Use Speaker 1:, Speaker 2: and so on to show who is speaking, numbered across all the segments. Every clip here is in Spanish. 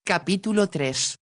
Speaker 1: Capítulo 3.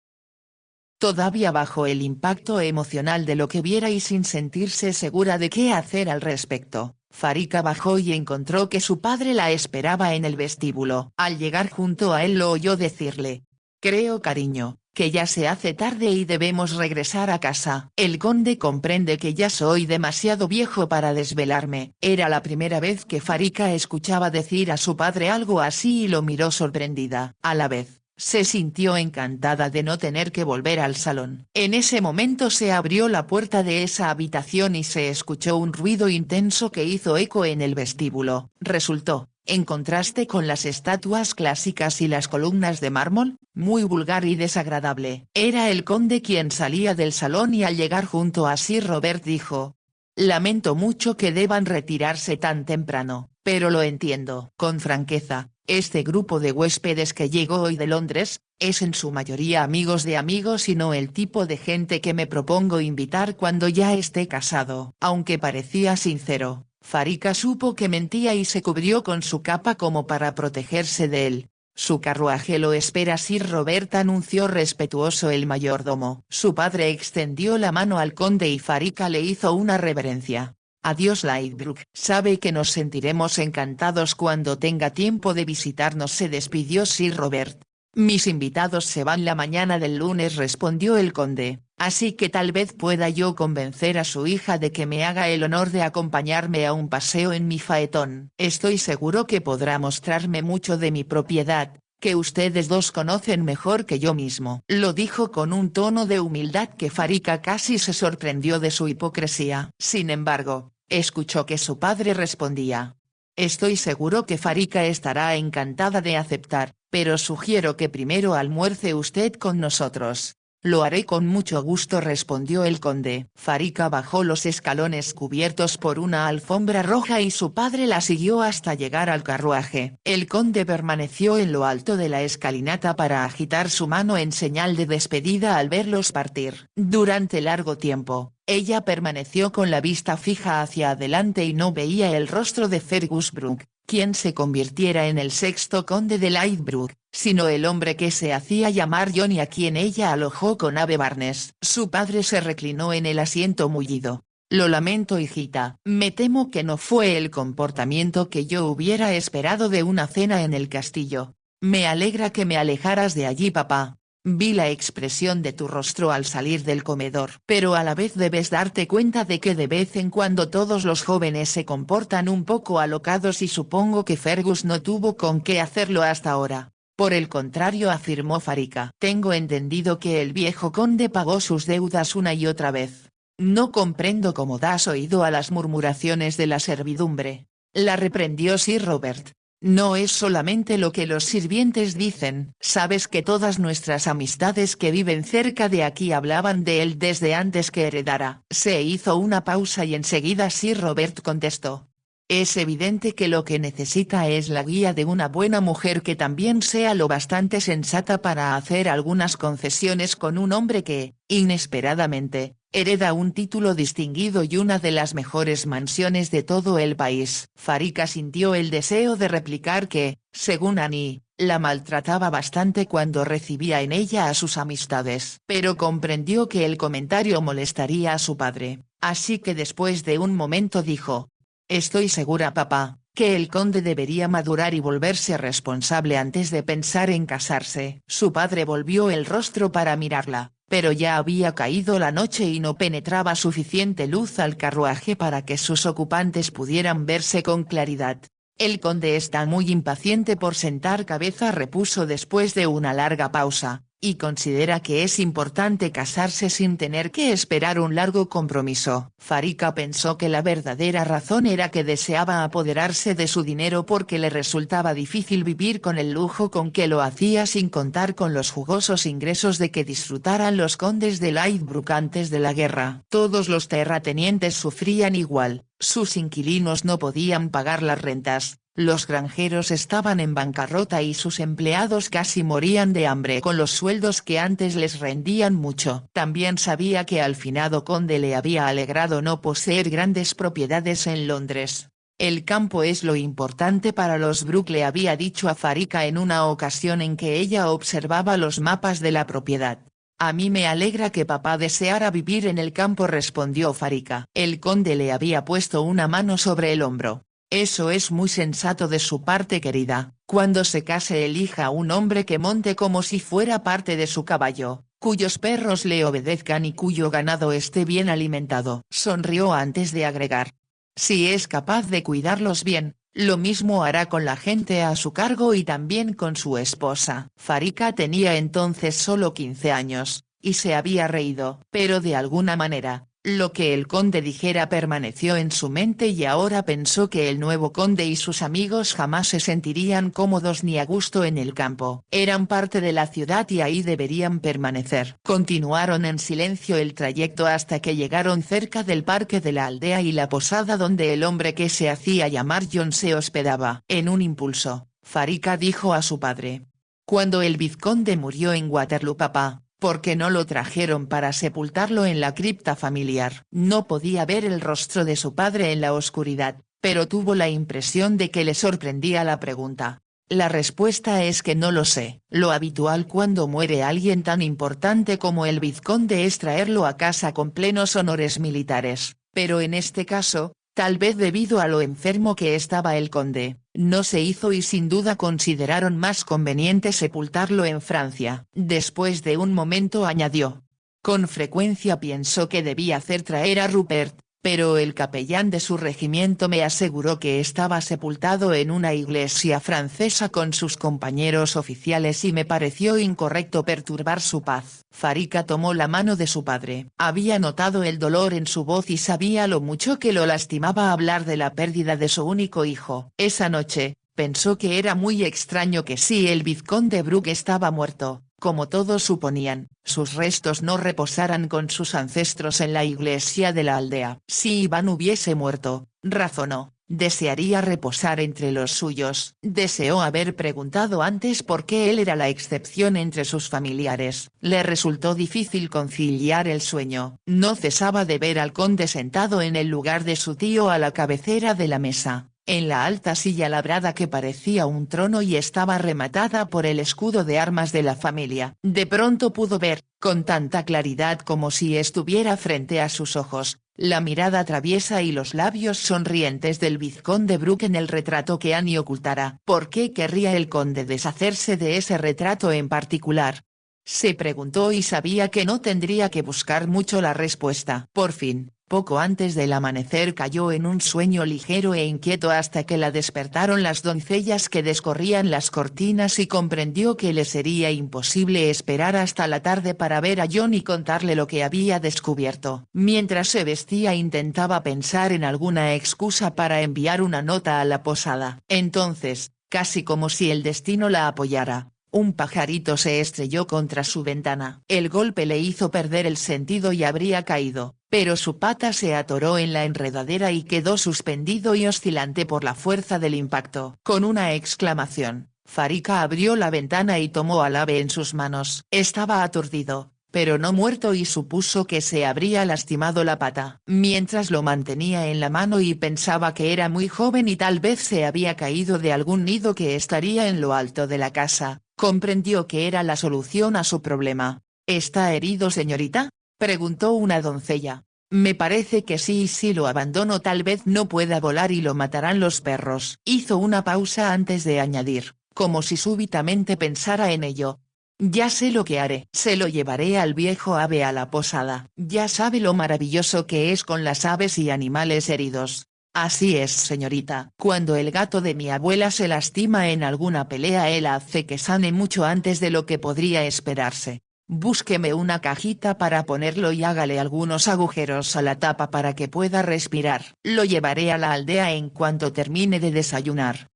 Speaker 1: Todavía bajo el impacto emocional de lo que viera y sin sentirse segura de qué hacer al respecto, Farika bajó y encontró que su padre la esperaba en el vestíbulo. Al llegar junto a él lo oyó decirle: «Creo, cariño, que ya se hace tarde y debemos regresar a casa». El conde comprende que ya soy demasiado viejo para desvelarme. Era la primera vez que Farika escuchaba decir a su padre algo así y lo miró sorprendida. A la vez, se sintió encantada de no tener que volver al salón. En ese momento se abrió la puerta de esa habitación y se escuchó un ruido intenso que hizo eco en el vestíbulo. Resultó, en contraste con las estatuas clásicas y las columnas de mármol, muy vulgar y desagradable. Era el conde quien salía del salón y al llegar junto a Sir Robert dijo: «Lamento mucho que deban retirarse tan temprano, pero lo entiendo». Con franqueza, este grupo de huéspedes que llegó hoy de Londres, es en su mayoría amigos de amigos y no el tipo de gente que me propongo invitar cuando ya esté casado. Aunque parecía sincero, Farika supo que mentía y se cubrió con su capa como para protegerse de él. «Su carruaje lo espera Sir Robert», anunció respetuoso el mayordomo. Su padre extendió la mano al conde y Farika le hizo una reverencia. «Adiós Ladbrokes. Sabe que nos sentiremos encantados cuando tenga tiempo de visitarnos», se despidió Sir Robert. «Mis invitados se van la mañana del lunes», respondió el conde, «así que tal vez pueda yo convencer a su hija de que me haga el honor de acompañarme a un paseo en mi faetón. Estoy seguro que podrá mostrarme mucho de mi propiedad, que ustedes dos conocen mejor que yo mismo». Lo dijo con un tono de humildad que Farika casi se sorprendió de su hipocresía. Sin embargo, escuchó que su padre respondía: «Estoy seguro que Farika estará encantada de aceptar, pero sugiero que primero almuerce usted con nosotros». «Lo haré con mucho gusto», respondió el conde. Farika bajó los escalones cubiertos por una alfombra roja y su padre la siguió hasta llegar al carruaje. El conde permaneció en lo alto de la escalinata para agitar su mano en señal de despedida al verlos partir. Durante largo tiempo, ella permaneció con la vista fija hacia adelante y no veía el rostro de Fergus Brooke, quien se convirtiera en el sexto conde de Ladbrokes, sino el hombre que se hacía llamar John y a quien ella alojó con Ave Barnes. Su padre se reclinó en el asiento mullido. «Lo lamento, hijita. Me temo que no fue el comportamiento que yo hubiera esperado de una cena en el castillo. Me alegra que me alejaras de allí, papá. Vi la expresión de tu rostro al salir del comedor. Pero a la vez debes darte cuenta de que de vez en cuando todos los jóvenes se comportan un poco alocados y supongo que Fergus no tuvo con qué hacerlo hasta ahora». «Por el contrario», afirmó Farika. «Tengo entendido que el viejo conde pagó sus deudas una y otra vez». «No comprendo cómo das oído a las murmuraciones de la servidumbre», la reprendió Sir Robert. «No es solamente lo que los sirvientes dicen. Sabes que todas nuestras amistades que viven cerca de aquí hablaban de él desde antes que heredara». Se hizo una pausa y enseguida Sir Robert contestó: «Es evidente que lo que necesita es la guía de una buena mujer que también sea lo bastante sensata para hacer algunas concesiones con un hombre que, inesperadamente, hereda un título distinguido y una de las mejores mansiones de todo el país». Farika sintió el deseo de replicar que, según Annie, la maltrataba bastante cuando recibía en ella a sus amistades. Pero comprendió que el comentario molestaría a su padre, así que después de un momento dijo: «Estoy segura, papá, que el conde debería madurar y volverse responsable antes de pensar en casarse». Su padre volvió el rostro para mirarla, pero ya había caído la noche y no penetraba suficiente luz al carruaje para que sus ocupantes pudieran verse con claridad. «El conde está muy impaciente por sentar cabeza», repuso después de una larga pausa, «y considera que es importante casarse sin tener que esperar un largo compromiso». Farika pensó que la verdadera razón era que deseaba apoderarse de su dinero porque le resultaba difícil vivir con el lujo con que lo hacía sin contar con los jugosos ingresos de que disfrutaran los condes de Ladbrokes antes de la guerra. Todos los terratenientes sufrían igual, sus inquilinos no podían pagar las rentas, los granjeros estaban en bancarrota y sus empleados casi morían de hambre con los sueldos que antes les rendían mucho. También sabía que al finado conde le había alegrado no poseer grandes propiedades en Londres. El campo es lo importante para los Brook, le había dicho a Farika en una ocasión en que ella observaba los mapas de la propiedad. A mí me alegra que papá deseara vivir en el campo, respondió Farika. El conde le había puesto una mano sobre el hombro. Eso es muy sensato de su parte, querida. Cuando se case elija un hombre que monte como si fuera parte de su caballo, cuyos perros le obedezcan y cuyo ganado esté bien alimentado. Sonrió antes de agregar: si es capaz de cuidarlos bien, lo mismo hará con la gente a su cargo y también con su esposa. Farika tenía entonces solo 15 años, y se había reído. Pero de alguna manera, lo que el conde dijera permaneció en su mente y ahora pensó que el nuevo conde y sus amigos jamás se sentirían cómodos ni a gusto en el campo. Eran parte de la ciudad y ahí deberían permanecer. Continuaron en silencio el trayecto hasta que llegaron cerca del parque de la aldea y la posada donde el hombre que se hacía llamar John se hospedaba. En un impulso, Farika dijo a su padre: cuando el vizconde murió en Waterloo, papá, ¿por qué no lo trajeron para sepultarlo en la cripta familiar? No podía ver el rostro de su padre en la oscuridad, pero tuvo la impresión de que le sorprendía la pregunta. La respuesta es que no lo sé. Lo habitual cuando muere alguien tan importante como el vizconde es traerlo a casa con plenos honores militares, pero en este caso, tal vez debido a lo enfermo que estaba el conde, no se hizo y sin duda consideraron más conveniente sepultarlo en Francia. Después de un momento añadió: con frecuencia pienso que debía hacer traer a Rupert, pero el capellán de su regimiento me aseguró que estaba sepultado en una iglesia francesa con sus compañeros oficiales y me pareció incorrecto perturbar su paz. Farika tomó la mano de su padre. Había notado el dolor en su voz y sabía lo mucho que lo lastimaba hablar de la pérdida de su único hijo. Esa noche, pensó que era muy extraño que si el vizconde Brook estaba muerto, como todos suponían, sus restos no reposaran con sus ancestros en la iglesia de la aldea. Si Iván hubiese muerto, razonó, desearía reposar entre los suyos. Deseó haber preguntado antes por qué él era la excepción entre sus familiares. Le resultó difícil conciliar el sueño. No cesaba de ver al conde sentado en el lugar de su tío a la cabecera de la mesa, en la alta silla labrada que parecía un trono y estaba rematada por el escudo de armas de la familia. De pronto pudo ver, con tanta claridad como si estuviera frente a sus ojos, la mirada traviesa y los labios sonrientes del vizconde Brook en el retrato que Annie ocultara. ¿Por qué querría el conde deshacerse de ese retrato en particular? Se preguntó y sabía que no tendría que buscar mucho la respuesta. Por fin, poco antes del amanecer cayó en un sueño ligero e inquieto hasta que la despertaron las doncellas que descorrían las cortinas y comprendió que le sería imposible esperar hasta la tarde para ver a John y contarle lo que había descubierto. Mientras se vestía intentaba pensar en alguna excusa para enviar una nota a la posada. Entonces, casi como si el destino la apoyara, un pajarito se estrelló contra su ventana. El golpe le hizo perder el sentido y habría caído, pero su pata se atoró en la enredadera y quedó suspendido y oscilante por la fuerza del impacto. Con una exclamación, Farika abrió la ventana y tomó al ave en sus manos. Estaba aturdido, pero no muerto y supuso que se habría lastimado la pata. Mientras lo mantenía en la mano y pensaba que era muy joven y tal vez se había caído de algún nido que estaría en lo alto de la casa, comprendió que era la solución a su problema. ¿Está herido, señorita?, preguntó una doncella. Me parece que sí, y si lo abandono tal vez no pueda volar y lo matarán los perros. Hizo una pausa antes de añadir, como si súbitamente pensara en ello: ya sé lo que haré. Se lo llevaré al viejo ave a la posada. Ya sabe lo maravilloso que es con las aves y animales heridos. Así es, señorita. Cuando el gato de mi abuela se lastima en alguna pelea, él hace que sane mucho antes de lo que podría esperarse. Búsqueme una cajita para ponerlo y hágale algunos agujeros a la tapa para que pueda respirar. Lo llevaré a la aldea en cuanto termine de desayunar.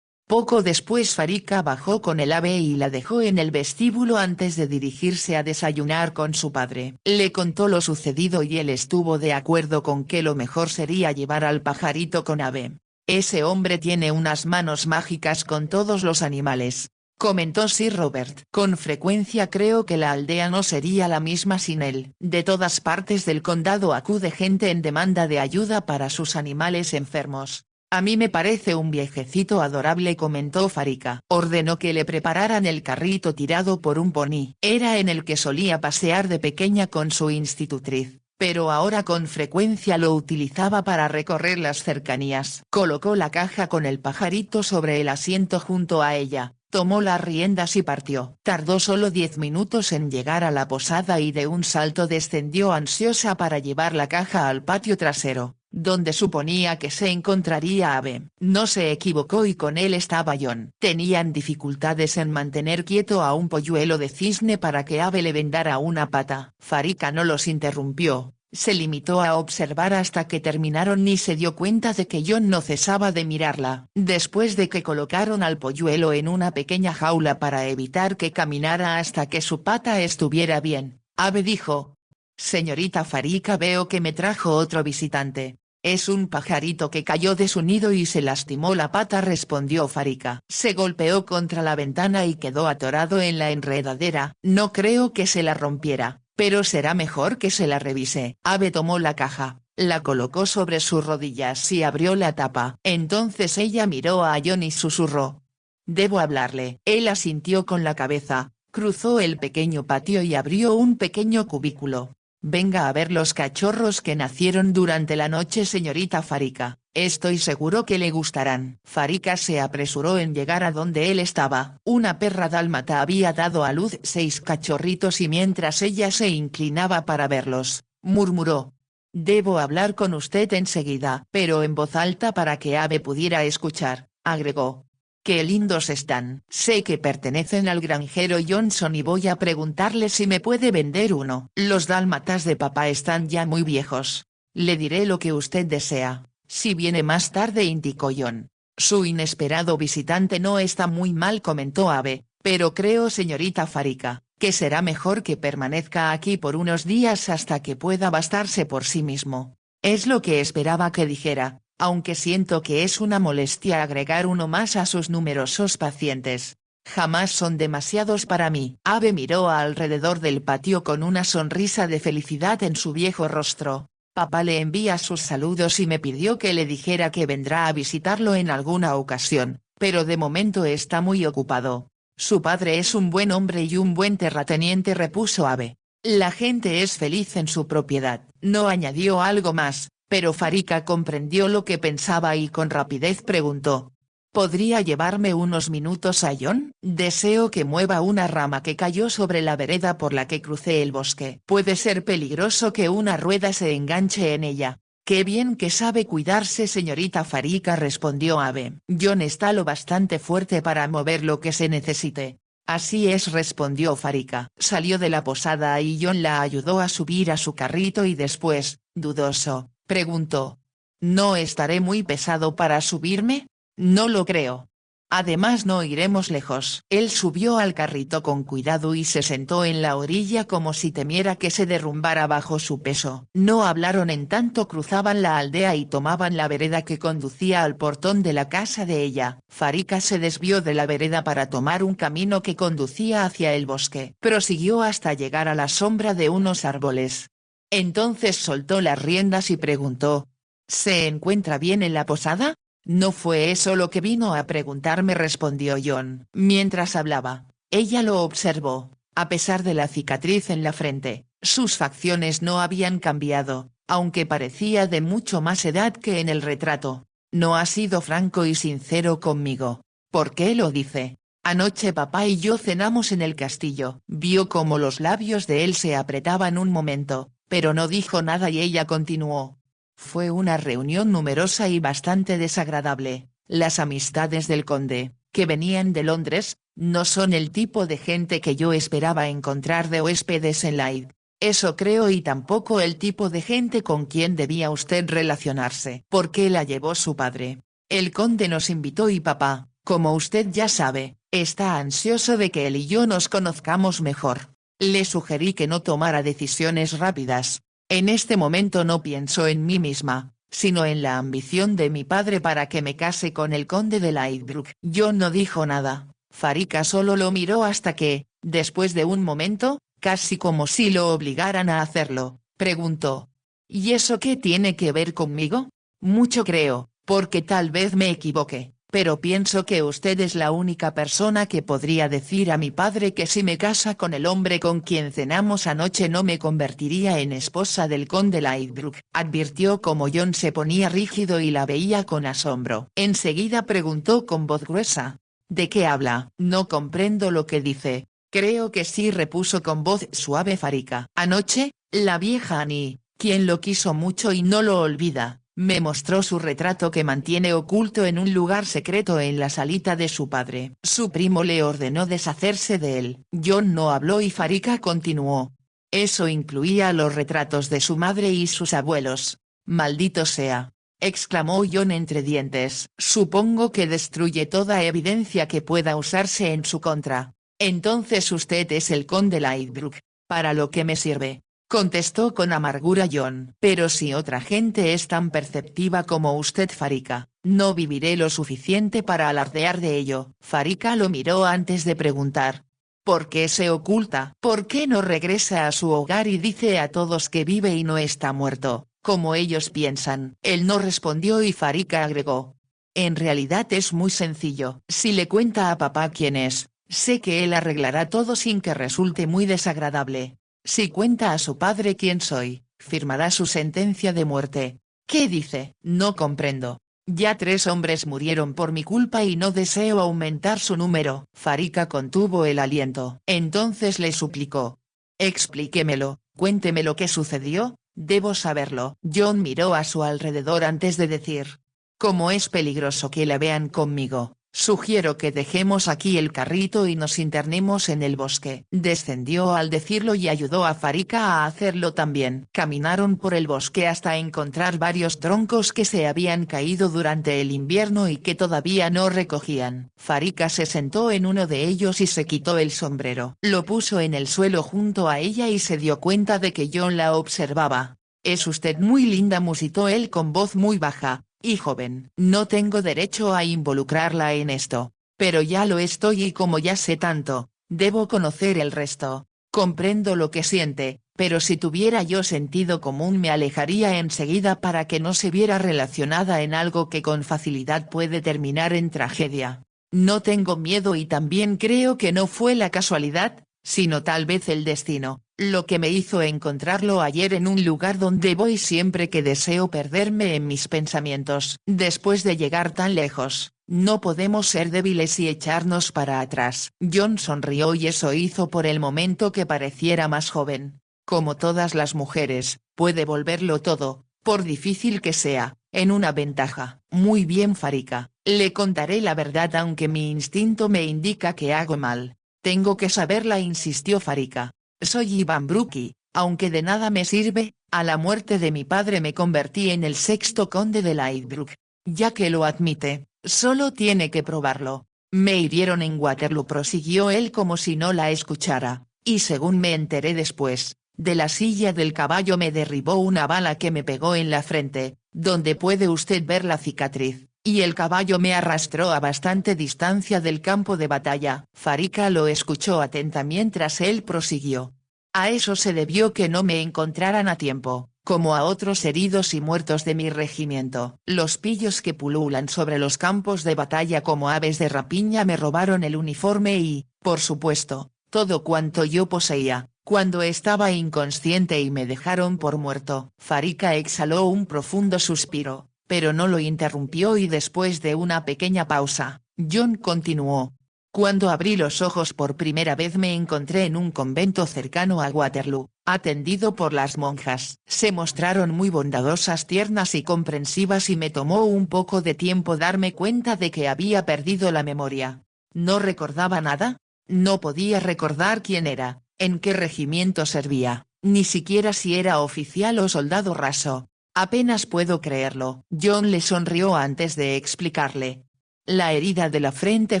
Speaker 1: Poco después Farika bajó con el ave y la dejó en el vestíbulo antes de dirigirse a desayunar con su padre. Le contó lo sucedido y él estuvo de acuerdo con que lo mejor sería llevar al pajarito con ave. Ese hombre tiene unas manos mágicas con todos los animales. comentó Sir Robert. Con frecuencia creo que la aldea no sería la misma sin él. De todas partes del condado acude gente en demanda de ayuda para sus animales enfermos. A mí me parece un viejecito adorable, comentó Farika. Ordenó que le prepararan el carrito tirado por un pony. Era en el que solía pasear de pequeña con su institutriz, pero ahora con frecuencia lo utilizaba para recorrer las cercanías. Colocó la caja con el pajarito sobre el asiento junto a ella, tomó las riendas y partió. Tardó solo 10 minutos en llegar a la posada y de un salto descendió ansiosa para llevar la caja al patio trasero, donde suponía que se encontraría Abe. No se equivocó y con él estaba John. Tenían dificultades en mantener quieto a un polluelo de cisne para que Abe le vendara una pata. Farika no los interrumpió. Se limitó a observar hasta que terminaron y se dio cuenta de que John no cesaba de mirarla. Después de que colocaron al polluelo en una pequeña jaula para evitar que caminara hasta que su pata estuviera bien, Abe dijo: «Señorita Farika, veo que me trajo otro visitante». «Es un pajarito que cayó de su nido y se lastimó la pata», respondió Farika. «Se golpeó contra la ventana y quedó atorado en la enredadera. No creo que se la rompiera, pero será mejor que se la revise». Abe tomó la caja, la colocó sobre sus rodillas y abrió la tapa. Entonces ella miró a John y susurró: «Debo hablarle». Él asintió con la cabeza, cruzó el pequeño patio y abrió un pequeño cubículo. «Venga a ver los cachorros que nacieron durante la noche, señorita Farika, estoy seguro que le gustarán». Farika se apresuró en llegar a donde él estaba. Una perra dálmata había dado a luz 6 cachorritos y mientras ella se inclinaba para verlos, murmuró: «Debo hablar con usted enseguida», pero en voz alta para que Abe pudiera escuchar, agregó: «Qué lindos están. Sé que pertenecen al granjero Johnson y voy a preguntarle si me puede vender uno. Los dálmatas de papá están ya muy viejos. Le diré lo que usted desea, si viene más tarde», indicó John. «Su inesperado visitante no está muy mal», comentó Abe, «pero creo, señorita Farika, que será mejor que permanezca aquí por unos días hasta que pueda bastarse por sí mismo». Es lo que esperaba que dijera, aunque siento que es una molestia agregar uno más a sus numerosos pacientes. Jamás son demasiados para mí. Abe miró alrededor del patio con una sonrisa de felicidad en su viejo rostro. «Papá le envía sus saludos y me pidió que le dijera que vendrá a visitarlo en alguna ocasión, pero de momento está muy ocupado. Su padre es un buen hombre y un buen terrateniente», repuso Abe. «La gente es feliz en su propiedad». No añadió algo más, pero Farika comprendió lo que pensaba y con rapidez preguntó: «¿Podría llevarme unos minutos a John? Deseo que mueva una rama que cayó sobre la vereda por la que crucé el bosque. Puede ser peligroso que una rueda se enganche en ella». «Qué bien que sabe cuidarse, señorita Farika», respondió Abe. «John está lo bastante fuerte para mover lo que se necesite». «Así es», respondió Farika. Salió de la posada y John la ayudó a subir a su carrito y después, dudoso, preguntó: «¿No estaré muy pesado para subirme?». «No lo creo. Además no iremos lejos». Él subió al carrito con cuidado y se sentó en la orilla como si temiera que se derrumbara bajo su peso. No hablaron en tanto cruzaban la aldea y tomaban la vereda que conducía al portón de la casa de ella. Farika se desvió de la vereda para tomar un camino que conducía hacia el bosque. Prosiguió hasta llegar a la sombra de unos árboles. Entonces soltó las riendas y preguntó: «¿Se encuentra bien en la posada?». «No fue eso lo que vino a preguntarme», respondió John. Mientras hablaba, ella lo observó. A pesar de la cicatriz en la frente, sus facciones no habían cambiado, aunque parecía de mucho más edad que en el retrato. «No ha sido franco y sincero conmigo». «¿Por qué lo dice?». «Anoche papá y yo cenamos en el castillo». Vio cómo los labios de él se apretaban un momento, pero no dijo nada y ella continuó: «Fue una reunión numerosa y bastante desagradable. Las amistades del conde, que venían de Londres, no son el tipo de gente que yo esperaba encontrar de huéspedes en Lyde. Eso creo, y tampoco el tipo de gente con quien debía usted relacionarse». «¿Por qué la llevó su padre?». «El conde nos invitó y papá, como usted ya sabe, está ansioso de que él y yo nos conozcamos mejor. Le sugerí que no tomara decisiones rápidas. En este momento no pienso en mí misma, sino en la ambición de mi padre para que me case con el conde de Lightbrook». John no dijo nada, Farika solo lo miró hasta que, después de un momento, casi como si lo obligaran a hacerlo, preguntó. ¿Y eso qué tiene que ver conmigo? Mucho creo, porque tal vez me equivoque, pero pienso que usted es la única persona que podría decir a mi padre que si me casa con el hombre con quien cenamos anoche no me convertiría en esposa del conde Lightbrook, advirtió como John se ponía rígido y la veía con asombro. Enseguida preguntó con voz gruesa. ¿De qué habla? No comprendo lo que dice. Creo que sí, repuso con voz suave Farika. Anoche, la vieja Annie, quien lo quiso mucho y no lo olvida, me mostró su retrato que mantiene oculto en un lugar secreto en la salita de su padre. Su primo le ordenó deshacerse de él. John no habló y Farika continuó. Eso incluía los retratos de su madre y sus abuelos. Maldito sea, exclamó John entre dientes. Supongo que destruye toda evidencia que pueda usarse en su contra. Entonces usted es el conde Lightbrook, para lo que me sirve, contestó con amargura John. Pero si otra gente es tan perceptiva como usted Farika, no viviré lo suficiente para alardear de ello. Farika lo miró antes de preguntar. ¿Por qué se oculta? ¿Por qué no regresa a su hogar y dice a todos que vive y no está muerto, como ellos piensan? Él no respondió y Farika agregó. En realidad es muy sencillo. Si le cuenta a papá quién es, sé que él arreglará todo sin que resulte muy desagradable. Si cuenta a su padre quién soy, firmará su sentencia de muerte. ¿Qué dice? No comprendo. Ya 3 hombres murieron por mi culpa y no deseo aumentar su número. Farika contuvo el aliento. Entonces le suplicó. Explíquemelo, cuénteme lo que sucedió, debo saberlo. John miró a su alrededor antes de decir. Como es peligroso que la vean conmigo, sugiero que dejemos aquí el carrito y nos internemos en el bosque. Descendió al decirlo y ayudó a Farika a hacerlo también. Caminaron por el bosque hasta encontrar varios troncos que se habían caído durante el invierno y que todavía no recogían. Farika se sentó en uno de ellos y se quitó el sombrero. Lo puso en el suelo junto a ella y se dio cuenta de que John la observaba. Es usted muy linda, musitó él con voz muy baja. Y joven. No tengo derecho a involucrarla en esto, pero ya lo estoy y como ya sé tanto, debo conocer el resto. Comprendo lo que siente, pero si tuviera yo sentido común me alejaría enseguida para que no se viera relacionada en algo que con facilidad puede terminar en tragedia. No tengo miedo y también creo que no fue la casualidad, sino tal vez el destino, lo que me hizo encontrarlo ayer en un lugar donde voy siempre que deseo perderme en mis pensamientos. Después de llegar tan lejos, no podemos ser débiles y echarnos para atrás. John sonrió y eso hizo por el momento que pareciera más joven. Como todas las mujeres, puede volverlo todo, por difícil que sea, en una ventaja. Muy bien Farika, le contaré la verdad aunque mi instinto me indica que hago mal. Tengo que saberla, insistió Farika. Soy Ivan Brooke, aunque de nada me sirve, a la muerte de mi padre me convertí en el 6º conde de Lightbrook. Ya que lo admite, solo tiene que probarlo. Me hirieron en Waterloo, prosiguió él como si no la escuchara, y según me enteré después, de la silla del caballo me derribó una bala que me pegó en la frente, donde puede usted ver la cicatriz. Y el caballo me arrastró a bastante distancia del campo de batalla. Farika lo escuchó atenta mientras él prosiguió. A eso se debió que no me encontraran a tiempo, como a otros heridos y muertos de mi regimiento. Los pillos que pululan sobre los campos de batalla como aves de rapiña me robaron el uniforme y, por supuesto, todo cuanto yo poseía, cuando estaba inconsciente y me dejaron por muerto. Farika exhaló un profundo suspiro, pero no lo interrumpió y después de una pequeña pausa, John continuó. Cuando abrí los ojos por primera vez me encontré en un convento cercano a Waterloo, atendido por las monjas. Se mostraron muy bondadosas, tiernas y comprensivas y me tomó un poco de tiempo darme cuenta de que había perdido la memoria. No recordaba nada, no podía recordar quién era, en qué regimiento servía, ni siquiera si era oficial o soldado raso. Apenas puedo creerlo. John le sonrió antes de explicarle. La herida de la frente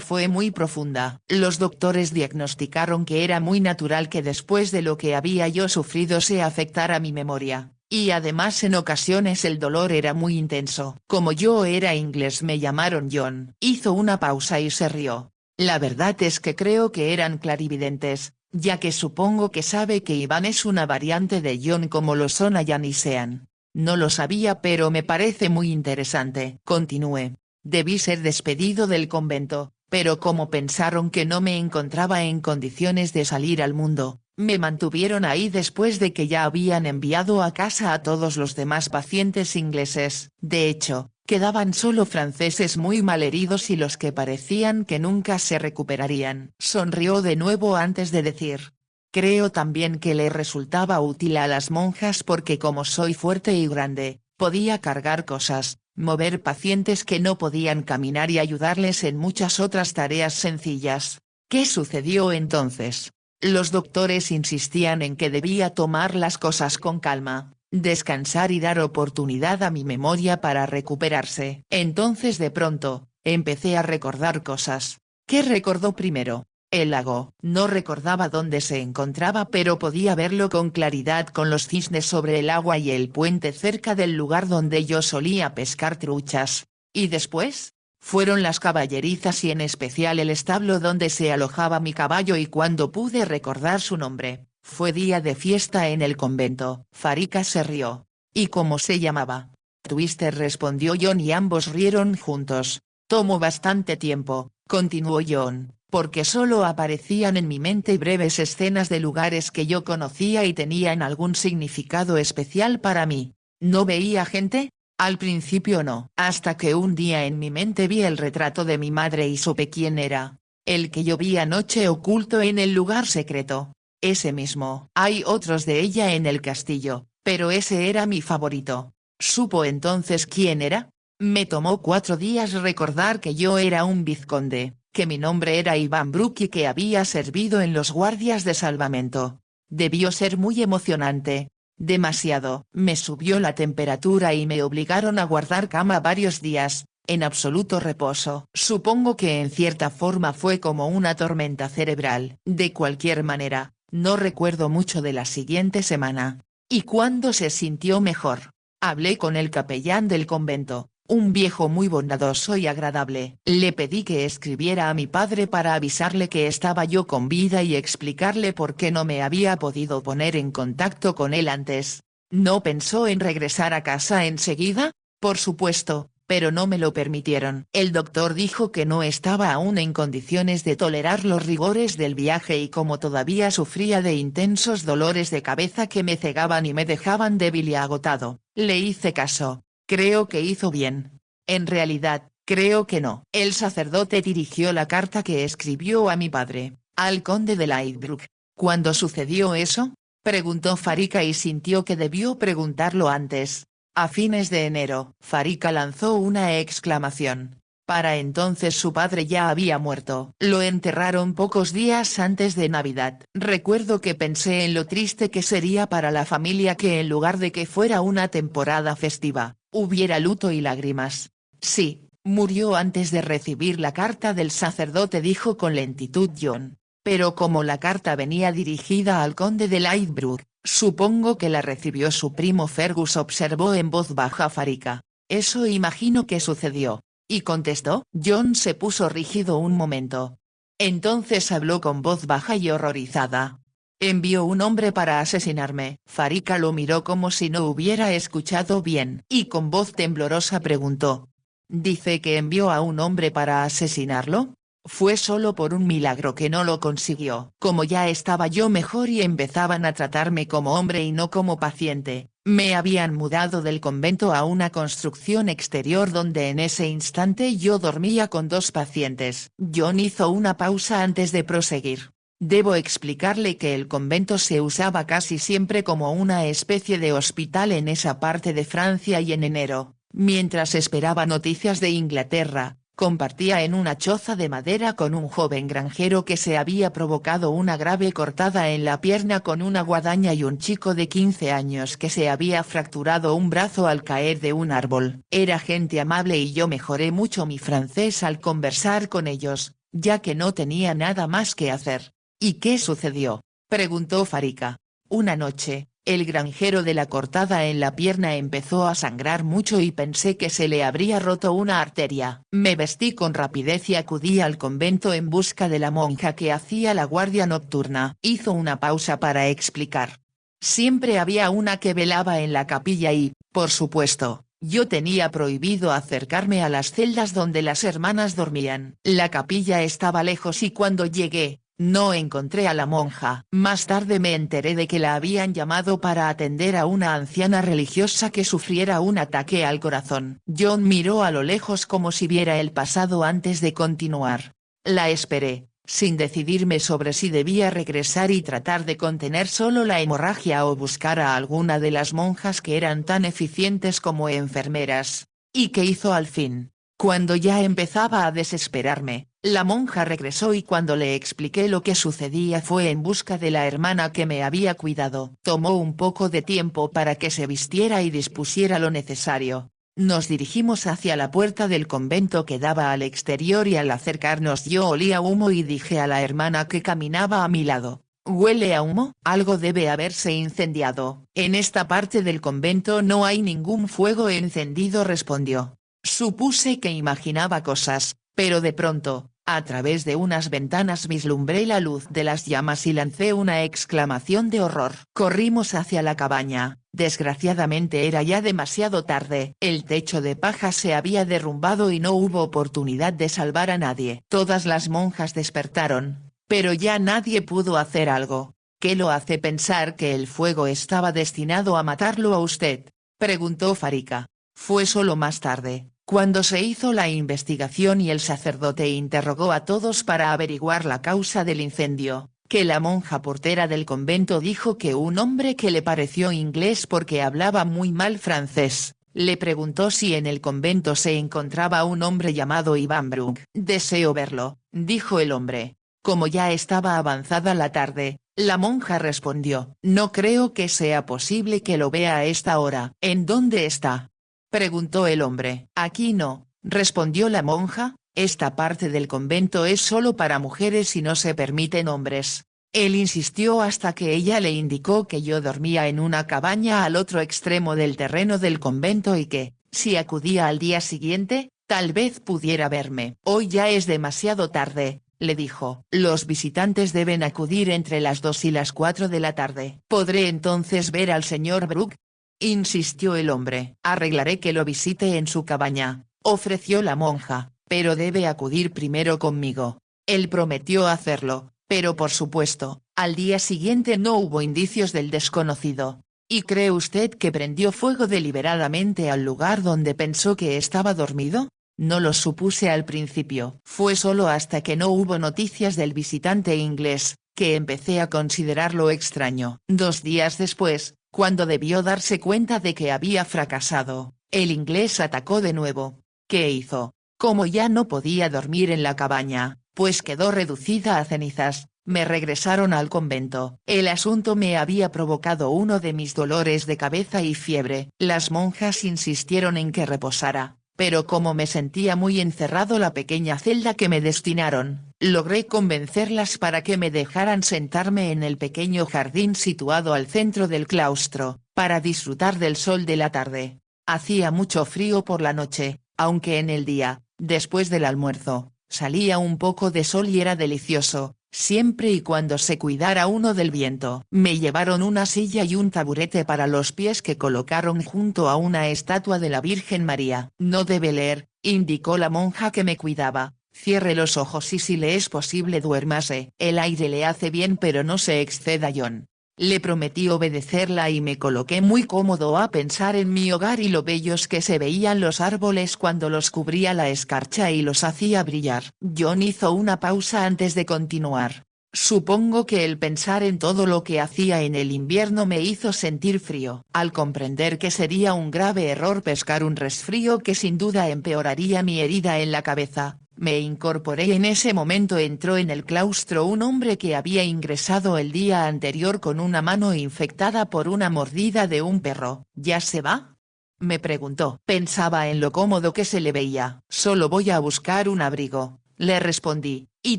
Speaker 1: fue muy profunda. Los doctores diagnosticaron que era muy natural que después de lo que había yo sufrido se afectara mi memoria, y además en ocasiones el dolor era muy intenso. Como yo era inglés me llamaron John. Hizo una pausa y se rió. La verdad es que creo que eran clarividentes, ya que supongo que sabe que Iván es una variante de John como lo son Ayan y Sean. No lo sabía pero me parece muy interesante. Continué. Debí ser despedido del convento, pero como pensaron que no me encontraba en condiciones de salir al mundo, me mantuvieron ahí después de que ya habían enviado a casa a todos los demás pacientes ingleses. De hecho, quedaban solo franceses muy malheridos y los que parecían que nunca se recuperarían. Sonrió de nuevo antes de decir. Creo también que le resultaba útil a las monjas porque como soy fuerte y grande, podía cargar cosas, mover pacientes que no podían caminar y ayudarles en muchas otras tareas sencillas. ¿Qué sucedió entonces? Los doctores insistían en que debía tomar las cosas con calma, descansar y dar oportunidad a mi memoria para recuperarse. Entonces de pronto, empecé a recordar cosas. ¿Qué recordó primero? El lago. No recordaba dónde se encontraba pero podía verlo con claridad con los cisnes sobre el agua y el puente cerca del lugar donde yo solía pescar truchas. ¿Y después? Fueron las caballerizas y en especial el establo donde se alojaba mi caballo y cuando pude recordar su nombre, fue día de fiesta en el convento. Farica se rió. ¿Y cómo se llamaba? Twister respondió John y ambos rieron juntos. Tomó bastante tiempo, continuó John, porque solo aparecían en mi mente breves escenas de lugares que yo conocía y tenían algún significado especial para mí. ¿No veía gente? Al principio no. Hasta que un día en mi mente vi el retrato de mi madre y supe quién era. El que yo vi anoche oculto en el lugar secreto. Ese mismo. Hay otros de ella en el castillo, pero ese era mi favorito. ¿Supo entonces quién era? Me tomó 4 días recordar que yo era un vizconde, que mi nombre era Iván Brooke y que había servido en los guardias de salvamento. Debió ser muy emocionante. Demasiado. Me subió la temperatura y me obligaron a guardar cama varios días, en absoluto reposo. Supongo que en cierta forma fue como una tormenta cerebral. De cualquier manera, no recuerdo mucho de la siguiente semana. ¿Y cuándo se sintió mejor? Hablé con el capellán del convento, un viejo muy bondadoso y agradable. Le pedí que escribiera a mi padre para avisarle que estaba yo con vida y explicarle por qué no me había podido poner en contacto con él antes. ¿No pensó en regresar a casa enseguida? Por supuesto, pero no me lo permitieron. El doctor dijo que no estaba aún en condiciones de tolerar los rigores del viaje y como todavía sufría de intensos dolores de cabeza que me cegaban y me dejaban débil y agotado, le hice caso. Creo que hizo bien. En realidad, creo que no. El sacerdote dirigió la carta que escribió a mi padre, al conde de Lightbrook. ¿Cuándo sucedió eso? Preguntó Farica y sintió que debió preguntarlo antes. A fines de enero. Farica lanzó una exclamación. Para entonces su padre ya había muerto. Lo enterraron pocos días antes de Navidad. Recuerdo que pensé en lo triste que sería para la familia que en lugar de que fuera una temporada festiva, hubiera luto y lágrimas. Sí, murió antes de recibir la carta del sacerdote, dijo con lentitud John. Pero como la carta venía dirigida al conde de Lightbrook, supongo que la recibió su primo Fergus, observó en voz baja Farica. Eso imagino que sucedió. ¿Y contestó? John se puso rígido un momento. Entonces habló con voz baja y horrorizada. Envió un hombre para asesinarme. Farica lo miró como si no hubiera escuchado bien y con voz temblorosa preguntó. ¿Dice que envió a un hombre para asesinarlo? Fue solo por un milagro que no lo consiguió. Como ya estaba yo mejor y empezaban a tratarme como hombre y no como paciente, me habían mudado del convento a una construcción exterior donde en ese instante yo dormía con 2 pacientes. John hizo una pausa antes de proseguir. Debo explicarle que el convento se usaba casi siempre como una especie de hospital en esa parte de Francia y en enero, mientras esperaba noticias de Inglaterra, compartía en una choza de madera con un joven granjero que se había provocado una grave cortada en la pierna con una guadaña y un chico de 15 años que se había fracturado un brazo al caer de un árbol. Era gente amable y yo mejoré mucho mi francés al conversar con ellos, ya que no tenía nada más que hacer. ¿Y qué sucedió? Preguntó Farica. Una noche, El granjero de la cortada en la pierna empezó a sangrar mucho y pensé que se le habría roto una arteria. Me vestí con rapidez y acudí al convento en busca de la monja que hacía la guardia nocturna. Hizo una pausa para explicar. Siempre había una que velaba en la capilla y, por supuesto, yo tenía prohibido acercarme a las celdas donde las hermanas dormían. La capilla estaba lejos y cuando llegué, no encontré a la monja. Más tarde me enteré de que la habían llamado para atender a una anciana religiosa que sufriera un ataque al corazón. John miró a lo lejos como si viera el pasado antes de continuar. La esperé, sin decidirme sobre si debía regresar y tratar de contener solo la hemorragia o buscar a alguna de las monjas que eran tan eficientes como enfermeras. ¿Y qué hizo al fin? Cuando ya empezaba a desesperarme, la monja regresó y cuando le expliqué lo que sucedía fue en busca de la hermana que me había cuidado. Tomó un poco de tiempo para que se vistiera y dispusiera lo necesario. Nos dirigimos hacia la puerta del convento que daba al exterior y al acercarnos yo olía humo y dije a la hermana que caminaba a mi lado. ¿Huele a humo? Algo debe haberse incendiado. En esta parte del convento no hay ningún fuego encendido, respondió. Supuse que imaginaba cosas, pero de pronto, a través de unas ventanas vislumbré la luz de las llamas y lancé una exclamación de horror. Corrimos hacia la cabaña, desgraciadamente era ya demasiado tarde. El techo de paja se había derrumbado y no hubo oportunidad de salvar a nadie. Todas las monjas despertaron, pero ya nadie pudo hacer algo. ¿Qué lo hace pensar que el fuego estaba destinado a matarlo a usted?, preguntó Farika. Fue solo más tarde, cuando se hizo la investigación y el sacerdote interrogó a todos para averiguar la causa del incendio, que la monja portera del convento dijo que un hombre que le pareció inglés porque hablaba muy mal francés, le preguntó si en el convento se encontraba un hombre llamado Ivan Brook. Deseo verlo, dijo el hombre. Como ya estaba avanzada la tarde, la monja respondió. No creo que sea posible que lo vea a esta hora. ¿En dónde está?, preguntó el hombre. Aquí no, respondió la monja, esta parte del convento es solo para mujeres y no se permiten hombres. Él insistió hasta que ella le indicó que yo dormía en una cabaña al otro extremo del terreno del convento y que, si acudía al día siguiente, tal vez pudiera verme. Hoy ya es demasiado tarde, le dijo. Los visitantes deben acudir entre las 2 y las 4 de la tarde. ¿Podré entonces ver al señor Brook?, insistió el hombre. Arreglaré que lo visite en su cabaña, ofreció la monja, pero debe acudir primero conmigo. Él prometió hacerlo, pero por supuesto, al día siguiente no hubo indicios del desconocido. ¿Y cree usted que prendió fuego deliberadamente al lugar donde pensó que estaba dormido? No lo supuse al principio. Fue solo hasta que no hubo noticias del visitante inglés, que empecé a considerarlo extraño. 2 días después, cuando debió darse cuenta de que había fracasado, el inglés atacó de nuevo. ¿Qué hizo? Como ya no podía dormir en la cabaña, pues quedó reducida a cenizas, me regresaron al convento. El asunto me había provocado uno de mis dolores de cabeza y fiebre. Las monjas insistieron en que reposara, pero como me sentía muy encerrado la pequeña celda que me destinaron, logré convencerlas para que me dejaran sentarme en el pequeño jardín situado al centro del claustro, para disfrutar del sol de la tarde. Hacía mucho frío por la noche, aunque en el día, después del almuerzo, salía un poco de sol y era delicioso, siempre y cuando se cuidara uno del viento. Me llevaron una silla y un taburete para los pies que colocaron junto a una estatua de la Virgen María. No debe leer, indicó la monja que me cuidaba. Cierre los ojos y si le es posible duérmase. El aire le hace bien pero no se exceda, John. Le prometí obedecerla y me coloqué muy cómodo a pensar en mi hogar y lo bellos que se veían los árboles cuando los cubría la escarcha y los hacía brillar. John hizo una pausa antes de continuar. Supongo que el pensar en todo lo que hacía en el invierno me hizo sentir frío. Al comprender que sería un grave error pescar un resfrío que sin duda empeoraría mi herida en la cabeza, me incorporé y en ese momento entró en el claustro un hombre que había ingresado el día anterior con una mano infectada por una mordida de un perro. ¿Ya se va?, me preguntó. Pensaba en lo cómodo que se le veía. Solo voy a buscar un abrigo, le respondí, Y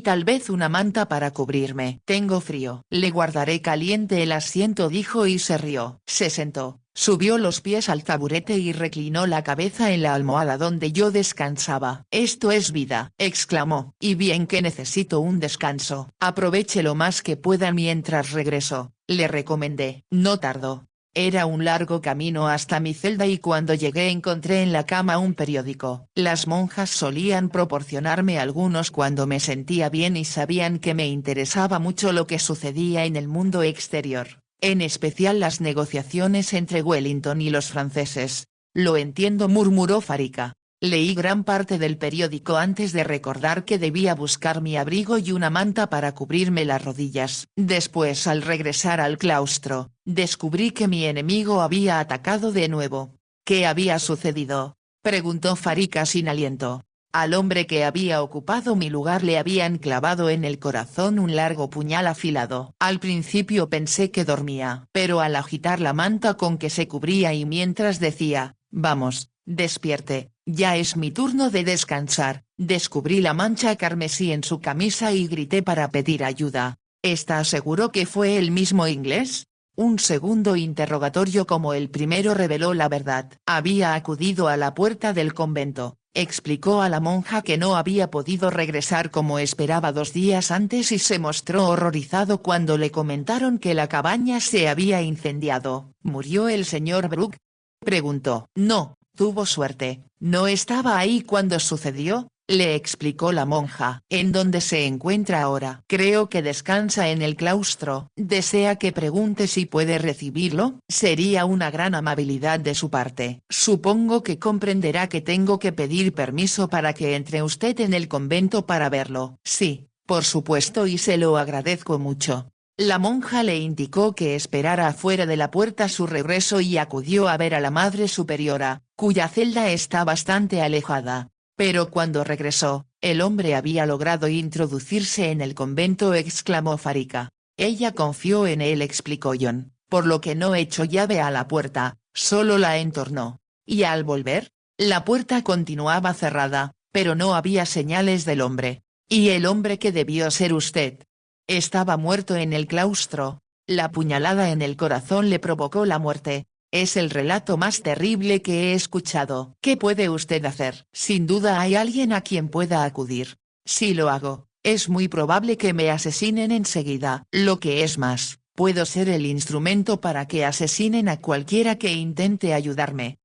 Speaker 1: tal vez una manta para cubrirme. Tengo frío. Le guardaré caliente el asiento, dijo y se rió. Se sentó, subió los pies al taburete y reclinó la cabeza en la almohada donde yo descansaba. Esto es vida, exclamó. Y bien que necesito un descanso. Aproveche lo más que pueda mientras regreso, le recomendé. No tardó. Era un largo camino hasta mi celda y cuando llegué encontré en la cama un periódico. Las monjas solían proporcionarme algunos cuando me sentía bien y sabían que me interesaba mucho lo que sucedía en el mundo exterior, en especial las negociaciones entre Wellington y los franceses. Lo entiendo, murmuró Farica. Leí gran parte del periódico antes de recordar que debía buscar mi abrigo y una manta para cubrirme las rodillas. Después, al regresar al claustro, descubrí que mi enemigo había atacado de nuevo. ¿Qué había sucedido?, preguntó Farica sin aliento. Al hombre que había ocupado mi lugar le habían clavado en el corazón un largo puñal afilado. Al principio pensé que dormía, pero al agitar la manta con que se cubría y mientras decía, «Vamos, despierte, ya es mi turno de descansar», descubrí la mancha carmesí en su camisa y grité para pedir ayuda. ¿Está seguro que fue el mismo inglés? Un segundo interrogatorio como el primero reveló la verdad. Había acudido a la puerta del convento, explicó a la monja que no había podido regresar como esperaba 2 días antes y se mostró horrorizado cuando le comentaron que la cabaña se había incendiado. ¿Murió el señor Brooke?, preguntó. No, tuvo suerte, no estaba ahí cuando sucedió, le explicó la monja. ¿En dónde se encuentra ahora? Creo que descansa en el claustro. ¿Desea que pregunte si puede recibirlo? Sería una gran amabilidad de su parte. Supongo que comprenderá que tengo que pedir permiso para que entre usted en el convento para verlo. Sí, por supuesto, y se lo agradezco mucho. La monja le indicó que esperara afuera de la puerta su regreso y acudió a ver a la Madre Superiora, cuya celda está bastante alejada. Pero cuando regresó, el hombre había logrado introducirse en el convento, exclamó Farica. Ella confió en él, explicó John, por lo que no echó llave a la puerta, solo la entornó. Y al volver, la puerta continuaba cerrada, pero no había señales del hombre. ¿Y el hombre que debió ser usted? Estaba muerto en el claustro. La puñalada en el corazón le provocó la muerte. Es el relato más terrible que he escuchado. ¿Qué puede usted hacer? Sin duda hay alguien a quien pueda acudir. Si lo hago, es muy probable que me asesinen enseguida. Lo que es más, puedo ser el instrumento para que asesinen a cualquiera que intente ayudarme.